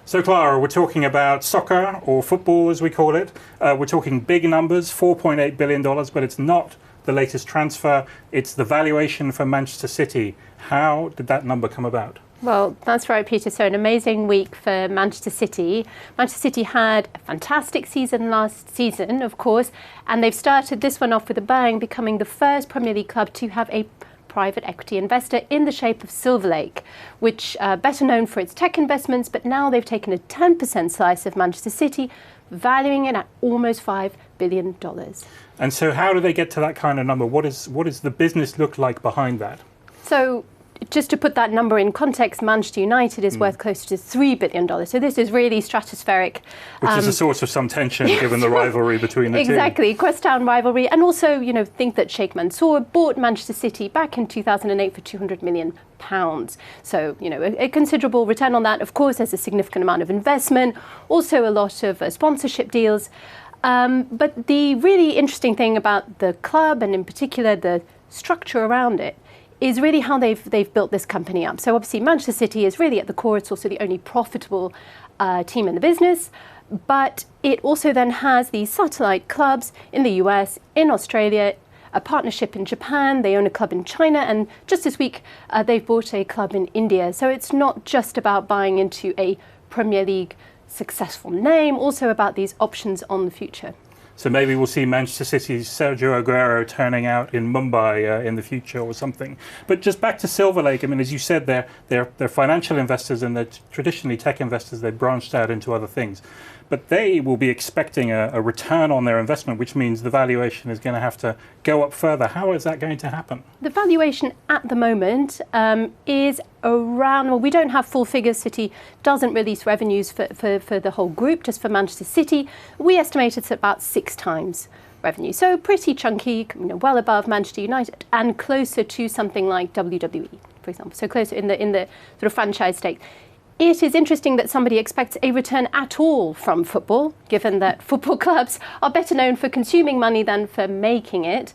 So, Clara, we're talking about soccer, or football as we call it. We're talking big numbers, $4.8 billion, but it's not the latest transfer. It's the valuation for Manchester City. How did that number come about? Well, that's right, Peter. So an amazing week for Manchester City. Manchester City had a fantastic season last season, of course, and they've started this one off with a bang, becoming the first Premier League club to have a private equity investor in the shape of Silver Lake, which better known for its tech investments, but now they've taken a 10% slice of Manchester City, valuing it at almost $5 billion. And so how do they get to that kind of number? What does the business look like behind that? So just to put that number in context, Manchester United is worth closer to $3 billion. So this is really stratospheric. Which is a source of some tension given the rivalry between the two. Exactly, Crosstown rivalry. And also, think that Sheikh Mansour bought Manchester City back in 2008 for £200 million. So, a considerable return on that. Of course, there's a significant amount of investment, also a lot of sponsorship deals. But the really interesting thing about the club, and in particular the structure around it, is really how they've built this company up. So obviously Manchester City is really at the core. It's also the only profitable team in the business. But it also then has these satellite clubs in the US, in Australia, a partnership in Japan. They own a club in China. And just this week, they've bought a club in India. So it's not just about buying into a Premier League successful name, also about these options on the future. So maybe we'll see Manchester City's Sergio Aguero turning out in Mumbai in the future or something. But just back to Silver Lake, I mean, as you said, they're financial investors and they're traditionally tech investors. They've branched out into other things. But they will be expecting a return on their investment, which means the valuation is going to have to go up further. How is that going to happen? The valuation at the moment is around, well, we don't have full figures. City doesn't release revenues for the whole group, just for Manchester City. We estimate it's about 6 times revenue. So pretty chunky, well above Manchester United and closer to something like WWE, for example. So closer in the sort of franchise stake. It is interesting that somebody expects a return at all from football, given that football clubs are better known for consuming money than for making it.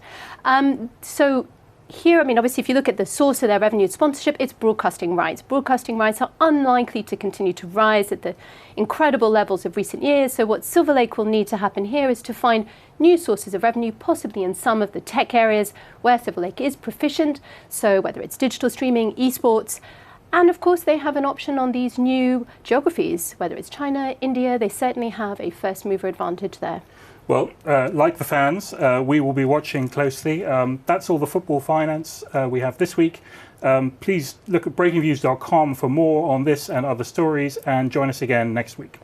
So here, obviously, if you look at the source of their revenue sponsorship, it's broadcasting rights. Broadcasting rights are unlikely to continue to rise at the incredible levels of recent years. So what Silver Lake will need to happen here is to find new sources of revenue, possibly in some of the tech areas where Silver Lake is proficient. So whether it's digital streaming, esports. And of course, they have an option on these new geographies, whether it's China, India. They certainly have a first mover advantage there. Well, like the fans, we will be watching closely. That's all the football finance we have this week. Please look at breakingviews.com for more on this and other stories, and join us again next week.